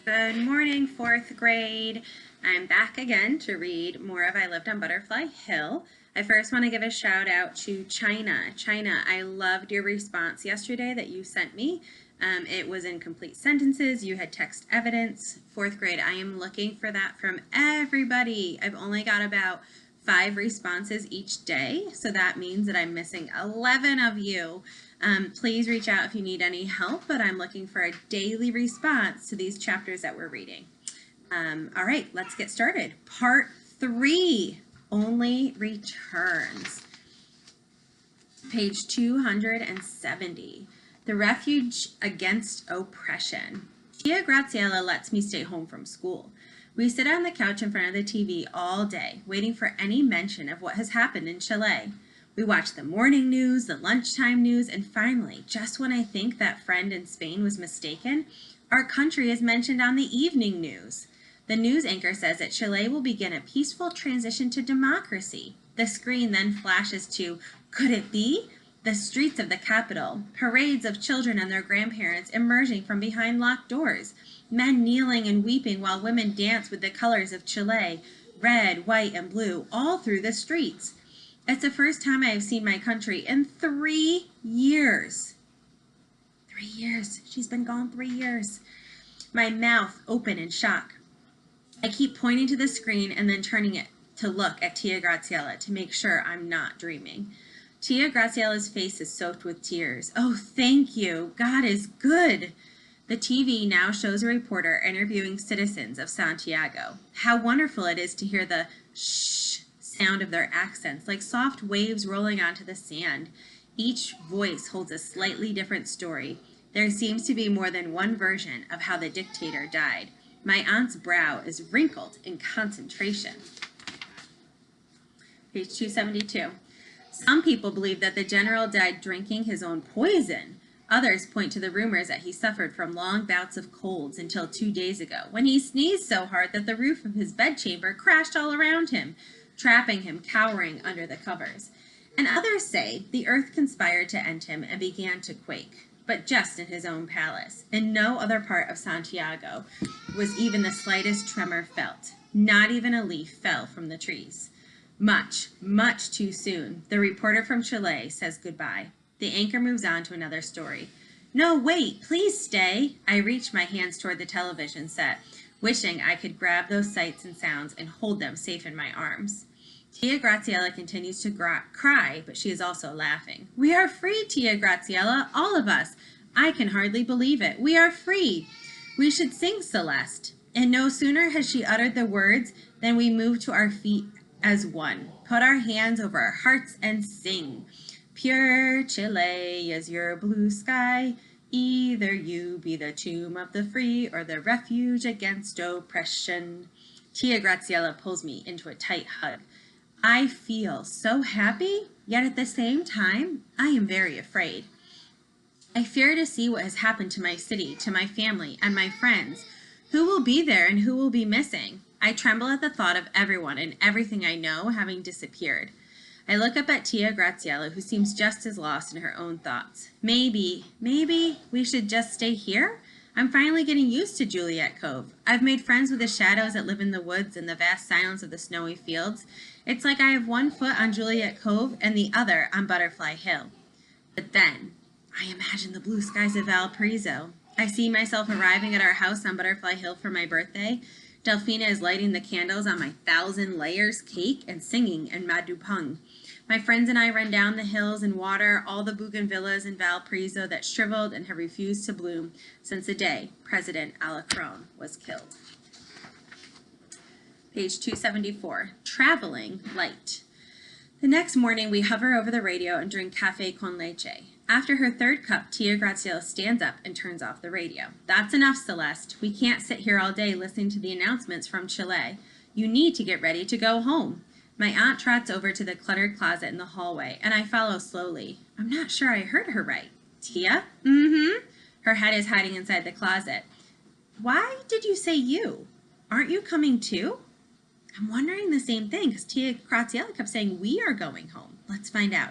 Good morning, fourth grade. I'm back again to read more of I Lived on Butterfly Hill. I first want to give a shout out to China. China, I loved your response yesterday that you sent me. It was in complete sentences. You had text evidence. Fourth grade, I am looking for that from everybody. I've only got about 5 responses each day, so that means that I'm missing 11 of you. Please reach out if you need any help, but I'm looking for a daily response to these chapters that we're reading. All right, let's get started. Part 3, Only Returns. Page 270. The Refuge Against Oppression. Tia Graziella lets me stay home from school. We sit on the couch in front of the TV all day, waiting for any mention of what has happened in Chile. We watch the morning news, the lunchtime news, and finally, just when I think that friend in Spain was mistaken, our country is mentioned on the evening news. The news anchor says that Chile will begin a peaceful transition to democracy. The screen then flashes to, could it be? The streets of the capital, parades of children and their grandparents emerging from behind locked doors, men kneeling and weeping while women dance with the colors of Chile, red, white, and blue, all through the streets. It's the first time I have seen my country in 3 years. 3 years. She's been gone 3 years. My mouth open in shock. I keep pointing to the screen and then turning it to look at Tia Graziella to make sure I'm not dreaming. Tia Graziella's face is soaked with tears. Oh, thank you. God is good. The TV now shows a reporter interviewing citizens of Santiago. How wonderful it is to hear the shh sound of their accents, like soft waves rolling onto the sand. Each voice holds a slightly different story. There seems to be more than one version of how the dictator died. My aunt's brow is wrinkled in concentration. Page 272. Some people believe that the general died drinking his own poison. Others point to the rumors that he suffered from long bouts of colds until 2 days ago, when he sneezed so hard that the roof of his bedchamber crashed all around him, trapping him cowering under the covers. And others say the earth conspired to end him and began to quake, but just in his own palace. In no other part of Santiago was even the slightest tremor felt. Not even a leaf fell from the trees. Much, much too soon, the reporter from Chile says goodbye. The anchor moves on to another story. No, wait, please stay. I reach my hands toward the television set, wishing I could grab those sights and sounds and hold them safe in my arms. Tia Graziella continues to cry, but she is also laughing. We are free, Tia Graziella, all of us. I can hardly believe it. We are free. We should sing, Celeste. And no sooner has she uttered the words than we move to our feet as one, put our hands over our hearts and sing. Pure Chile is your blue sky. Either you be the tomb of the free or the refuge against oppression. Tia Graziella pulls me into a tight hug. I feel so happy, yet at the same time, I am very afraid. I fear to see what has happened to my city, to my family, and my friends. Who will be there and who will be missing? I tremble at the thought of everyone and everything I know having disappeared. I look up at Tia Graziella, who seems just as lost in her own thoughts. Maybe we should just stay here? I'm finally getting used to Juliet Cove. I've made friends with the shadows that live in the woods and the vast silence of the snowy fields. It's like I have one foot on Juliet Cove and the other on Butterfly Hill. But then, I imagine the blue skies of Valparaiso. I see myself arriving at our house on Butterfly Hill for my birthday. Delphina is lighting the candles on my 1,000 layers cake and singing in Madupung. My friends and I run down the hills and water all the bougainvilleas in Valparaiso that shriveled and have refused to bloom since the day President Alarcón was killed. Page 274, Traveling Light. The next morning, we hover over the radio and drink café con leche. After her 3rd cup, Tia Graziella stands up and turns off the radio. That's enough, Celeste. We can't sit here all day listening to the announcements from Chile. You need to get ready to go home. My aunt trots over to the cluttered closet in the hallway, and I follow slowly. I'm not sure I heard her right. Tia? Mm-hmm. Her head is hiding inside the closet. Why did you say you? Aren't you coming too? I'm wondering the same thing, because Tia Graziella kept saying we are going home. Let's find out.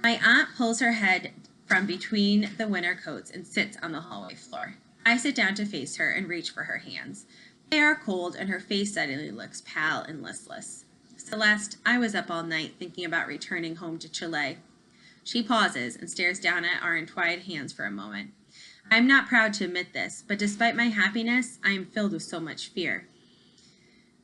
My aunt pulls her head from between the winter coats and sits on the hallway floor. I sit down to face her and reach for her hands. They are cold, and her face suddenly looks pale and listless. Celeste, I was up all night thinking about returning home to Chile. She pauses and stares down at our entwined hands for a moment. I am not proud to admit this, but despite my happiness, I am filled with so much fear.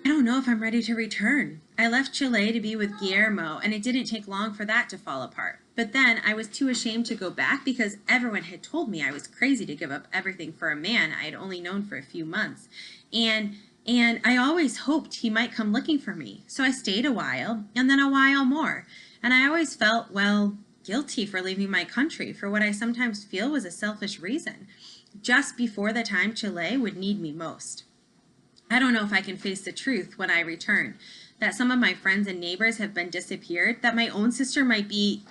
I don't know if I'm ready to return. I left Chile to be with Guillermo, and it didn't take long for that to fall apart. But then I was too ashamed to go back because everyone had told me I was crazy to give up everything for a man I had only known for a few months. And I always hoped he might come looking for me. So I stayed a while, and then a while more. And I always felt, well, guilty for leaving my country for what I sometimes feel was a selfish reason, just before the time Chile would need me most. I don't know if I can face the truth when I return, that some of my friends and neighbors have been disappeared, that my own sister might be...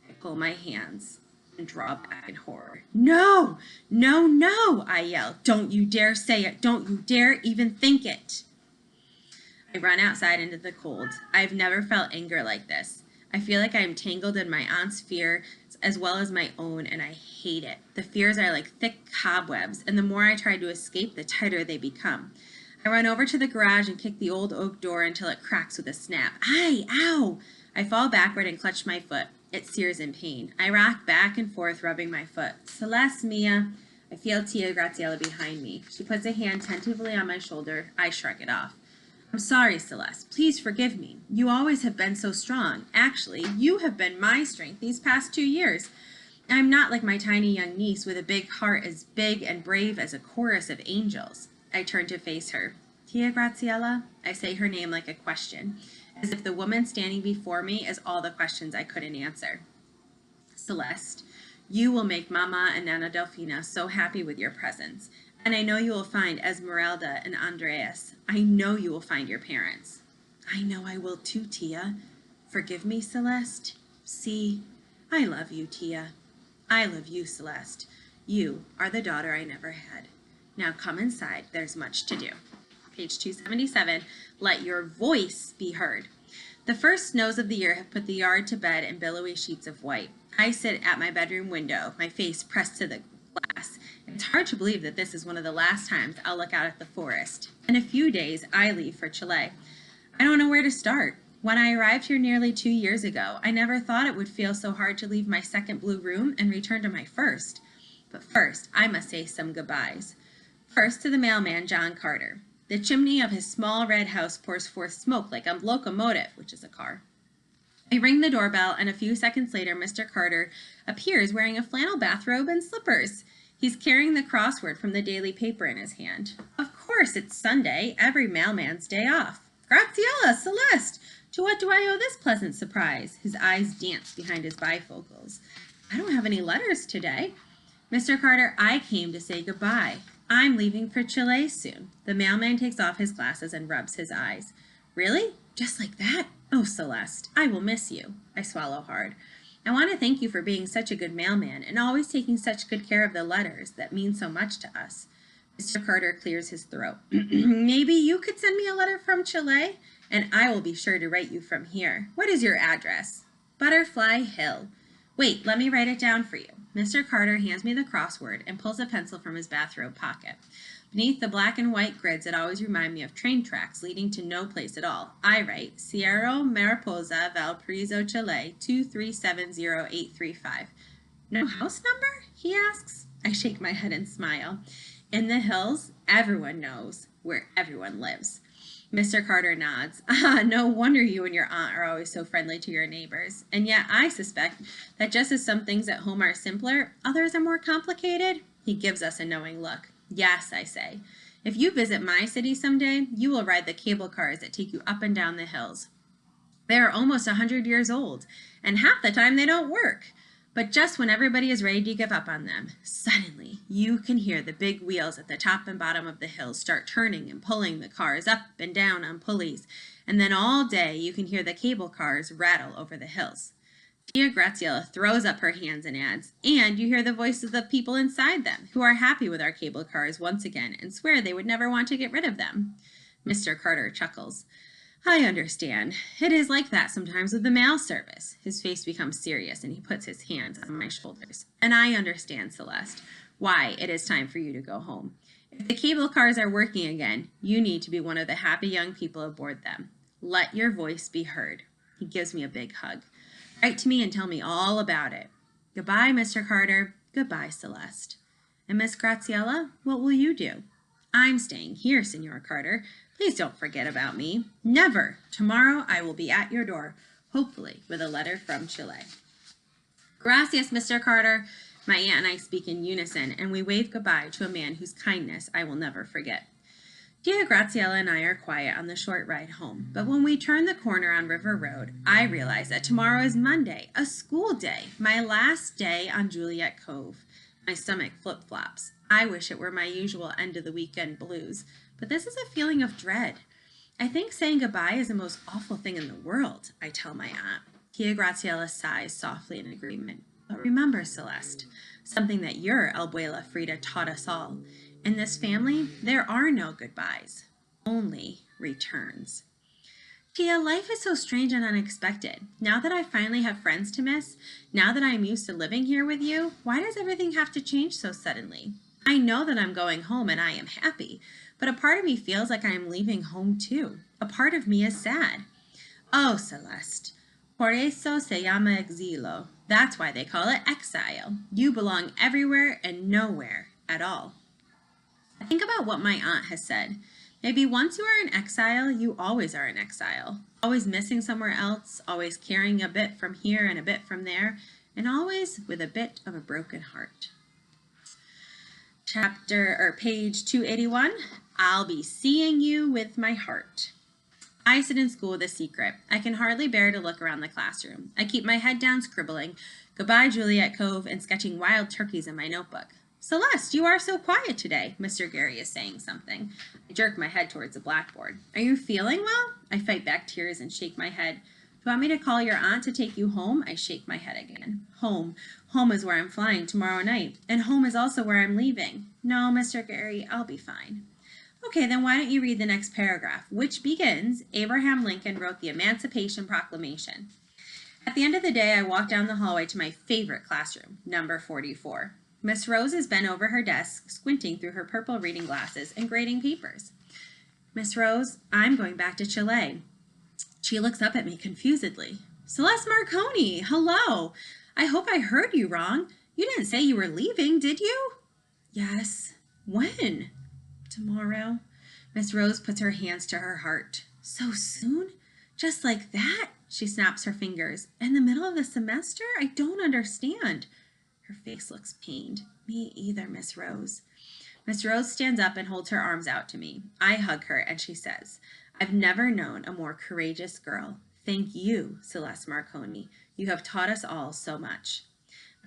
I pull my hands and draw back in horror. No, no, no, I yell. Don't you dare say it. Don't you dare even think it. I run outside into the cold. I've never felt anger like this. I feel like I am tangled in my aunt's fear as well as my own, and I hate it. The fears are like thick cobwebs, and the more I try to escape, the tighter they become. I run over to the garage and kick the old oak door until it cracks with a snap. Aye, ow! I fall backward and clutch my foot. It sears in pain. I rock back and forth, rubbing my foot. Celeste, Mia. I feel Tia Graziella behind me. She puts a hand tentatively on my shoulder. I shrug it off. I'm sorry, Celeste. Please forgive me. You always have been so strong. Actually, you have been my strength these past 2 years. I'm not like my tiny young niece with a big heart as big and brave as a chorus of angels. I turn to face her. Tia Graziella? I say her name like a question, as if the woman standing before me is all the questions I couldn't answer. Celeste, you will make Mama and Nana Delfina so happy with your presence. And I know you will find Esmeralda and Andreas. I know you will find your parents. I know I will too, Tia. Forgive me, Celeste. See, I love you, Tia. I love you, Celeste. You are the daughter I never had. Now come inside. There's much to do. Page 277. Let your voice be heard. The first snows of the year have put the yard to bed in billowy sheets of white. I sit at my bedroom window, my face pressed to the glass. It's hard to believe that this is one of the last times I'll look out at the forest. In a few days, I leave for Chile. I don't know where to start. When I arrived here nearly 2 years ago, I never thought it would feel so hard to leave my second blue room and return to my first. But first, I must say some goodbyes. First to the mailman, John Carter. The chimney of his small red house pours forth smoke like a locomotive, which is a car. I ring the doorbell, and a few seconds later, Mr. Carter appears wearing a flannel bathrobe and slippers. He's carrying the crossword from the daily paper in his hand. Of course, it's Sunday, every mailman's day off. Graziella, Celeste, to what do I owe this pleasant surprise? His eyes dance behind his bifocals. I don't have any letters today. Mr. Carter, I came to say goodbye. I'm leaving for Chile soon. The mailman takes off his glasses and rubs his eyes. Really? Just like that? Oh, Celeste, I will miss you. I swallow hard. I want to thank you for being such a good mailman and always taking such good care of the letters that mean so much to us. Mr. Carter clears his throat. Maybe you could send me a letter from Chile, and I will be sure to write you from here. What is your address? Butterfly Hill. Wait, let me write it down for you. Mr. Carter hands me the crossword and pulls a pencil from his bathrobe pocket. Beneath the black and white grids that always remind me of train tracks leading to no place at all, I write Cerro Mariposa, Valparaiso, Chile, 2370835. No house number? He asks. I shake my head and smile. In the hills, everyone knows where everyone lives. Mr. Carter nods. Ah, no wonder you and your aunt are always so friendly to your neighbors. And yet I suspect that just as some things at home are simpler, others are more complicated. He gives us a knowing look. Yes, I say. If you visit my city someday, you will ride the cable cars that take you up and down the hills. They are almost 100 years old, and half the time they don't work. But just when everybody is ready to give up on them, suddenly you can hear the big wheels at the top and bottom of the hills start turning and pulling the cars up and down on pulleys, and then all day you can hear the cable cars rattle over the hills. Tia Graziella throws up her hands and adds, and you hear the voices of the people inside them, who are happy with our cable cars once again and swear they would never want to get rid of them. Mr. Carter chuckles. I understand. It is like that sometimes with the mail service. His face becomes serious and he puts his hands on my shoulders. And I understand, Celeste. Why, it is time for you to go home. If the cable cars are working again, you need to be one of the happy young people aboard them. Let your voice be heard. He gives me a big hug. Write to me and tell me all about it. Goodbye, Mr. Carter. Goodbye, Celeste. And Miss Graziella, what will you do? I'm staying here, Senor Carter. Please don't forget about me. Never. Tomorrow I will be at your door, hopefully with a letter from Chile. Gracias, Mr. Carter. My aunt and I speak in unison, and we wave goodbye to a man whose kindness I will never forget. Tia Graziella and I are quiet on the short ride home, but when we turn the corner on River Road, I realize that tomorrow is Monday, a school day, my last day on Juliet Cove. My stomach flip-flops. I wish it were my usual end of the weekend blues, but this is a feeling of dread. I think saying goodbye is the most awful thing in the world, I tell my aunt. Tia Graziella sighs softly in agreement. But remember, Celeste, something that your abuela Frida taught us all. In this family, there are no goodbyes, only returns. Tia, life is so strange and unexpected. Now that I finally have friends to miss, now that I am used to living here with you, why does everything have to change so suddenly? I know that I'm going home and I am happy, but a part of me feels like I am leaving home too. A part of me is sad. Oh, Celeste, por eso se llama exilio. That's why they call it exile. You belong everywhere and nowhere at all. I think about what my aunt has said. Maybe once you are in exile, you always are in exile. Always missing somewhere else, always carrying a bit from here and a bit from there, and always with a bit of a broken heart. Page 281, I'll be seeing you with my heart. I sit in school with a secret. I can hardly bear to look around the classroom. I keep my head down scribbling, Goodbye Juliet Cove, and sketching wild turkeys in my notebook. Celeste, you are so quiet today. Mr. Gary is saying something. I jerk my head towards the blackboard. Are you feeling well? I fight back tears and shake my head. Do you want me to call your aunt to take you home? I shake my head again. Home. Home is where I'm flying tomorrow night. And home is also where I'm leaving. No, Mr. Gary, I'll be fine. Okay, then why don't you read the next paragraph, which begins, Abraham Lincoln wrote the Emancipation Proclamation. At the end of the day, I walk down the hallway to my favorite classroom, number 44. Miss Rose has been over her desk, squinting through her purple reading glasses and grading papers. Miss Rose, I'm going back to Chile. She looks up at me confusedly. Celeste Marconi, hello. I hope I heard you wrong. You didn't say you were leaving, did you? Yes. When? Tomorrow. Miss Rose puts her hands to her heart. So soon? Just like that? She snaps her fingers. In the middle of the semester? I don't understand. Her face looks pained. Me either, Miss Rose. Miss Rose stands up and holds her arms out to me. I hug her and she says, I've never known a more courageous girl. Thank you, Celeste Marconi. You have taught us all so much.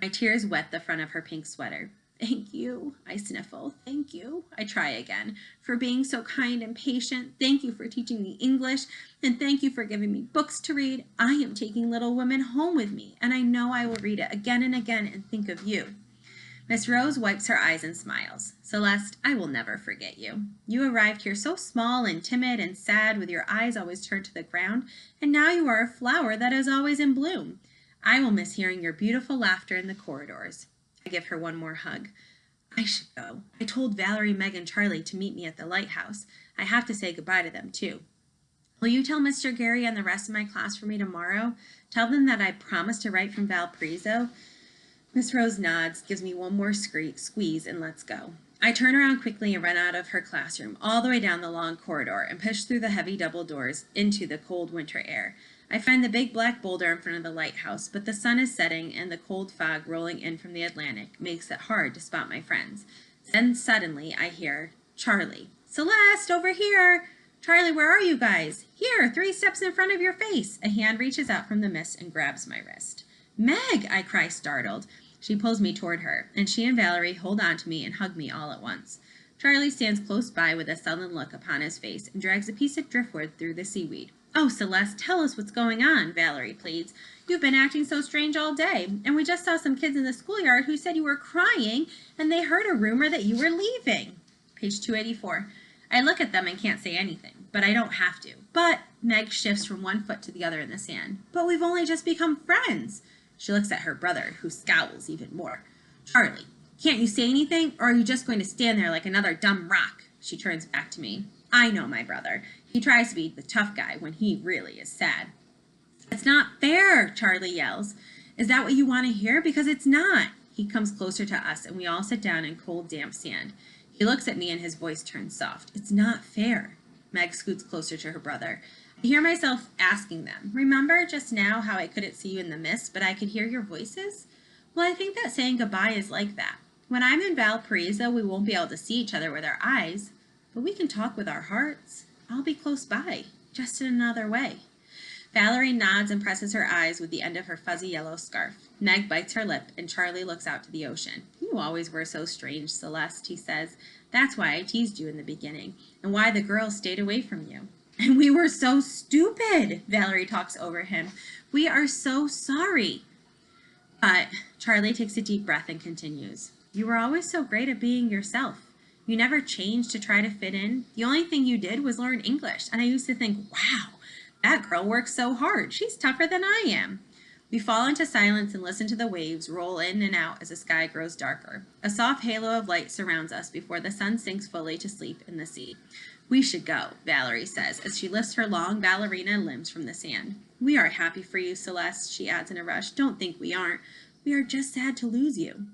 My tears wet the front of her pink sweater. Thank you, I sniffle. Thank you. I try again. For being so kind and patient. Thank you for teaching me English. And thank you for giving me books to read. I am taking Little Women home with me, and I know I will read it again and again and think of you. Miss Rose wipes her eyes and smiles. Celeste, I will never forget you. You arrived here so small and timid and sad with your eyes always turned to the ground, and now you are a flower that is always in bloom. I will miss hearing your beautiful laughter in the corridors. I give her one more hug. I should go. I told Valerie, Meg, and Charlie to meet me at the lighthouse. I have to say goodbye to them, too. Will you tell Mr. Gary and the rest of my class for me tomorrow? Tell them that I promised to write from Valparaiso. Miss Rose nods, gives me one more squeeze, and lets go. I turn around quickly and run out of her classroom, all the way down the long corridor, and push through the heavy double doors into the cold winter air. I find the big black boulder in front of the lighthouse, but the sun is setting and the cold fog rolling in from the Atlantic makes it hard to spot my friends. Then suddenly I hear, Charlie. Celeste, over here! Charlie, where are you guys? Here, 3 steps in front of your face. A hand reaches out from the mist and grabs my wrist. Meg, I cry startled. She pulls me toward her, and she and Valerie hold on to me and hug me all at once. Charlie stands close by with a sullen look upon his face and drags a piece of driftwood through the seaweed. Oh, Celeste, tell us what's going on, Valerie pleads. You've been acting so strange all day, and we just saw some kids in the schoolyard who said you were crying, and they heard a rumor that you were leaving. Page 284. I look at them and can't say anything, but I don't have to. But Meg shifts from one foot to the other in the sand. But we've only just become friends. She looks at her brother, who scowls even more. Charlie, Can't you say anything, or are you just going to stand there like another dumb rock? She turns back to me. I know my brother. He tries to be the tough guy when he really is sad. It's not fair, Charlie yells. Is that what you want to hear? Because it's not. He comes closer to us, and we all sit down in cold, damp sand. He looks at me, and his voice turns soft. It's not fair. Meg scoots closer to her brother. I hear myself asking them, remember just now how I couldn't see you in the mist, but I could hear your voices? Well, I think that saying goodbye is like that. When I'm in Valparaiso, we won't be able to see each other with our eyes, but we can talk with our hearts. I'll be close by, just in another way. Valerie nods and presses her eyes with the end of her fuzzy yellow scarf. Meg bites her lip, and Charlie looks out to the ocean. You always were so strange, Celeste, he says. That's why I teased you in the beginning, and why the girls stayed away from you. And we were so stupid, Valerie talks over him. We are so sorry. But Charlie takes a deep breath and continues. You were always so great at being yourself. You never changed to try to fit in. The only thing you did was learn English, and I used to think, wow, that girl works so hard. She's tougher than I am. We fall into silence and listen to the waves roll in and out as the sky grows darker. A soft halo of light surrounds us before the sun sinks fully to sleep in the sea. We should go, Valerie says, as she lifts her long ballerina limbs from the sand. We are happy for you, Celeste, she adds in a rush. Don't think we aren't. We are just sad to lose you.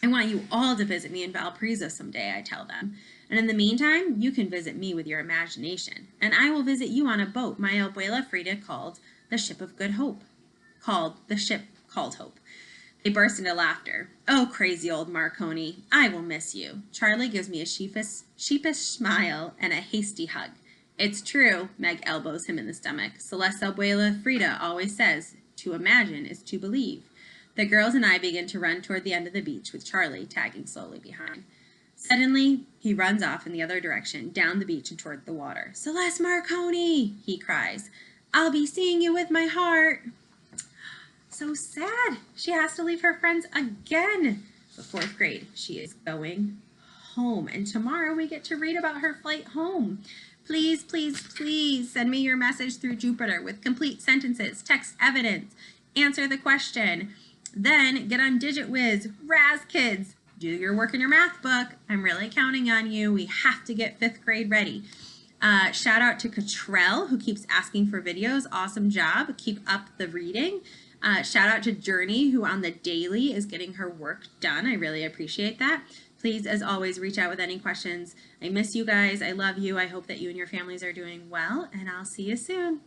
I want you all to visit me in Valparaiso someday, I tell them. And in the meantime, you can visit me with your imagination. And I will visit you on a boat my abuela Frida called the Ship of Good Hope. Called Hope. They burst into laughter. Oh, crazy old Marconi, I will miss you. Charlie gives me a sheepish smile and a hasty hug. It's true, Meg elbows him in the stomach. Celeste's abuela Frida always says, to imagine is to believe. The girls and I begin to run toward the end of the beach, with Charlie tagging slowly behind. Suddenly, he runs off in the other direction, down the beach and toward the water. Celeste Marconi, he cries. I'll be seeing you with my heart. So sad. She has to leave her friends again. The 4th grade, she is going home. And tomorrow we get to read about her flight home. Please, please, please send me your message through Jupiter with complete sentences, text evidence, answer the question. Then get on DigitWiz, Raz Kids. Do your work in your math book. I'm really counting on you. We have to get 5th grade ready. Shout out to Cottrell, who keeps asking for videos. Awesome job. Keep up the reading. Shout out to Journey, who on the daily is getting her work done. I really appreciate that. Please, as always, reach out with any questions. I miss you guys. I love you. I hope that you and your families are doing well, and I'll see you soon.